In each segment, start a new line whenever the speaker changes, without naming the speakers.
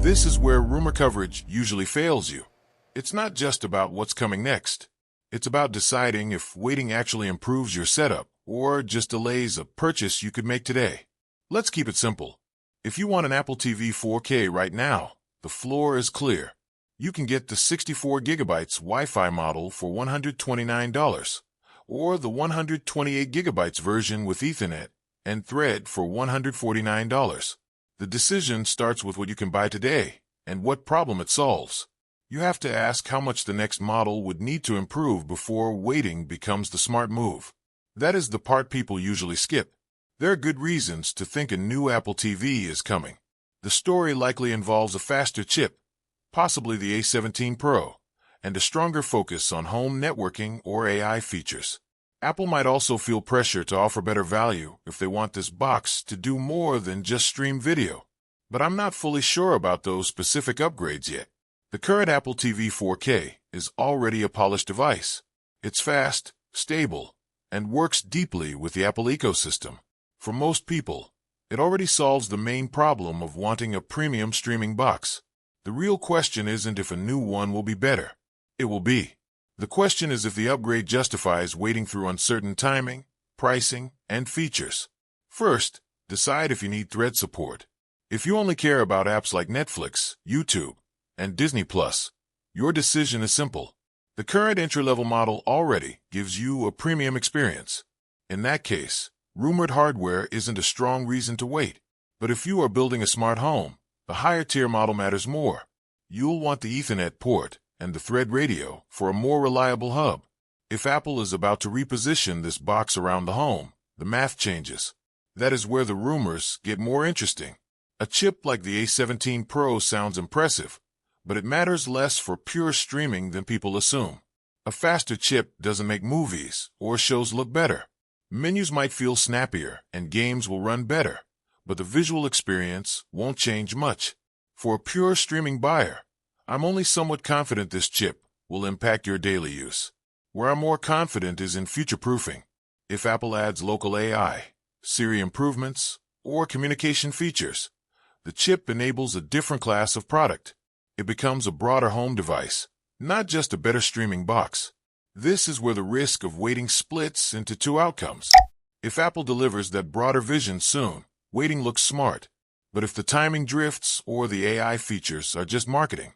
This is where rumor coverage usually fails you. It's not just about what's coming next. It's about deciding if waiting actually improves your setup or just delays a purchase you could make today. Let's keep it simple. If you want an Apple TV 4K right now, the floor is clear. You can get the 64 gigabytes Wi-Fi model for $129, or the 128 gigabytes version with Ethernet and Thread for $149. The decision starts with what you can buy today and what problem it solves. You have to ask how much the next model would need to improve before waiting becomes the smart move. That is the part people usually skip. There are good reasons to think a new Apple TV is coming. The story likely involves a faster chip, possibly the A17 Pro, and a stronger focus on home networking or AI features. Apple might also feel pressure to offer better value if they want this box to do more than just stream video. But I'm not fully sure about those specific upgrades yet. The current Apple TV 4K is already a polished device. It's fast, stable, and works deeply with the Apple ecosystem. For most people, it already solves the main problem of wanting a premium streaming box. The real question isn't if a new one will be better. It will be. The question is if the upgrade justifies waiting through uncertain timing, pricing, and features. First, decide if you need Thread support. If you only care about apps like Netflix, YouTube, and Disney Plus, your decision is simple. The current entry-level model already gives you a premium experience. In that case, rumored hardware isn't a strong reason to wait. But if you are building a smart home, the higher-tier model matters more. You'll want the Ethernet port and the Thread radio for a more reliable hub. If Apple is about to reposition this box around the home, the math changes. That is where the rumors get more interesting. A chip like the A17 Pro sounds impressive, but it matters less for pure streaming than people assume. A faster chip doesn't make movies or shows look better. Menus might feel snappier and games will run better, but the visual experience won't change much. For a pure streaming buyer, I'm only somewhat confident this chip will impact your daily use. Where I'm more confident is in future-proofing. If Apple adds local AI, Siri improvements, or communication features, the chip enables a different class of product. It becomes a broader home device, not just a better streaming box. This is where the risk of waiting splits into two outcomes. If Apple delivers that broader vision soon, waiting looks smart. But if the timing drifts or the AI features are just marketing,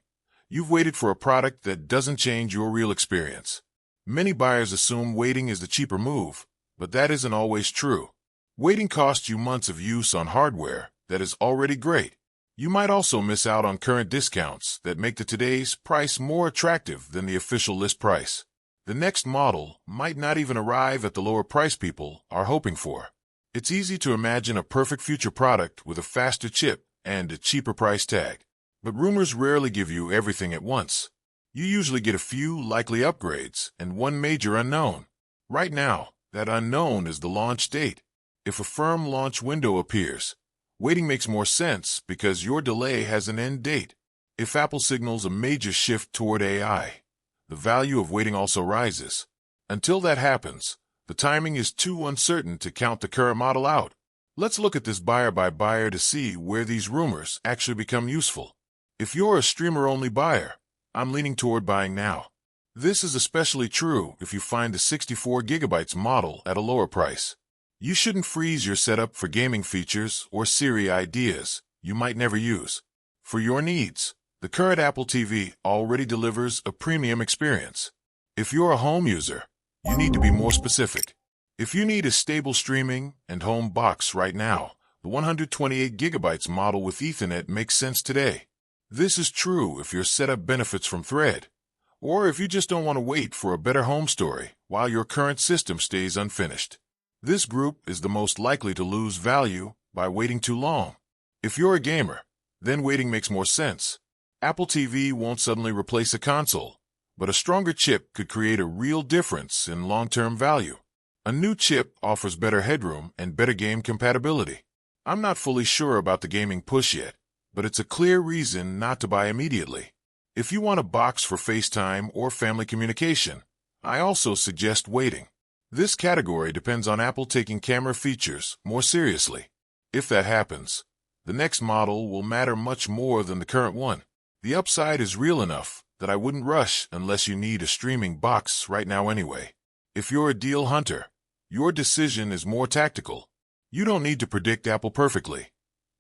you've waited for a product that doesn't change your real experience. Many buyers assume waiting is the cheaper move, but that isn't always true. Waiting costs you months of use on hardware that is already great. You might also miss out on current discounts that make the today's price more attractive than the official list price. The next model might not even arrive at the lower price people are hoping for. It's easy to imagine a perfect future product with a faster chip and a cheaper price tag. But rumors rarely give you everything at once. You usually get a few likely upgrades and one major unknown. Right now, that unknown is the launch date. If a firm launch window appears, waiting makes more sense because your delay has an end date. If Apple signals a major shift toward AI, the value of waiting also rises. Until that happens, the timing is too uncertain to count the current model out. Let's look at this buyer by buyer to see where these rumors actually become useful. If you're a streamer-only buyer, I'm leaning toward buying now. This is especially true if you find the 64 gigabytes model at a lower price. You shouldn't freeze your setup for gaming features or Siri ideas you might never use. For your needs, the current Apple TV already delivers a premium experience. If you're a home user, you need to be more specific. If you need a stable streaming and home box right now, the 128 gigabytes model with Ethernet makes sense today. This is true if your setup benefits from Thread, or if you just don't want to wait for a better home story while your current system stays unfinished. This group is the most likely to lose value by waiting too long. If you're a gamer, then waiting makes more sense. Apple TV won't suddenly replace a console, but a stronger chip could create a real difference in long-term value. A new chip offers better headroom and better game compatibility. I'm not fully sure about the gaming push yet, but it's a clear reason not to buy immediately. If you want a box for FaceTime or family communication, I also suggest waiting. This category depends on Apple taking camera features more seriously. If that happens, The next model will matter much more than the current one. The upside is real enough that I wouldn't rush unless you need a streaming box right now anyway. If you're a deal hunter, your decision is more tactical. You don't need to predict Apple perfectly.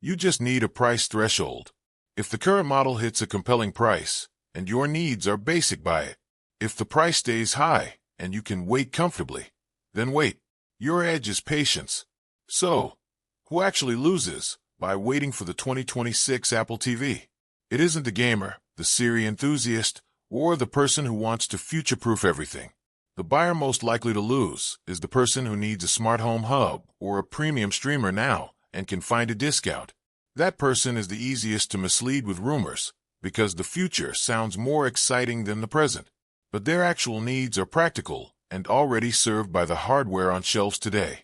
You just need a price threshold. If the current model hits a compelling price and your needs are basic, buy it. If the price stays high and you can wait comfortably, then wait. Your edge is patience. So, who actually loses by waiting for the 2026 Apple TV? It isn't the gamer, the Siri enthusiast, or the person who wants to future-proof everything. The buyer most likely to lose is the person who needs a smart home hub or a premium streamer now and can find a discount. That person is the easiest to mislead with rumors because the future sounds more exciting than the present. But their actual needs are practical and already served by the hardware on shelves today.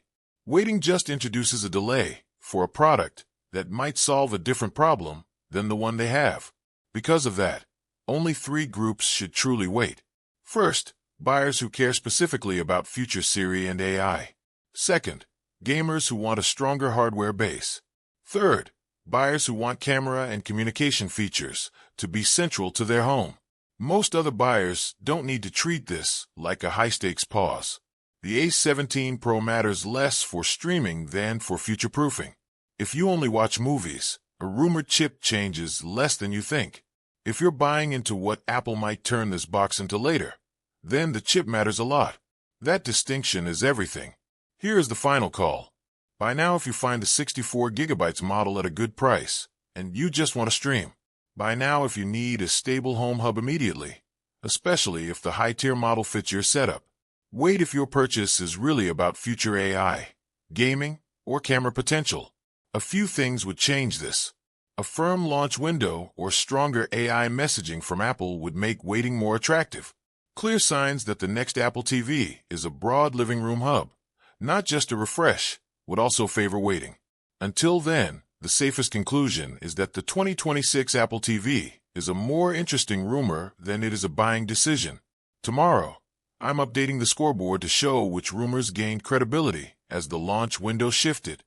Waiting just introduces a delay for a product that might solve a different problem than the one they have. Because of that, only 3 groups should truly wait. First, buyers who care specifically about future Siri and AI. Second, gamers who want a stronger hardware base. Third, buyers who want camera and communication features to be central to their home. Most other buyers don't need to treat this like a high-stakes pause. The A17 Pro matters less for streaming than for future-proofing. If you only watch movies, a rumored chip changes less than you think. If you're buying into what Apple might turn this box into later, then the chip matters a lot. That distinction is everything. Here is the final call. Buy now if you find the 64 GB model at a good price, and you just want to stream. Buy now if you need a stable home hub immediately, especially if the high-tier model fits your setup. Wait if your purchase is really about future AI, gaming, or camera potential. A few things would change this. A firm launch window or stronger AI messaging from Apple would make waiting more attractive. Clear signs that the next Apple TV is a broad living room hub, not just a refresh, would also favor waiting. Until then, the safest conclusion is that the 2026 Apple TV is a more interesting rumor than it is a buying decision. Tomorrow, I'm updating the scoreboard to show which rumors gained credibility as the launch window shifted.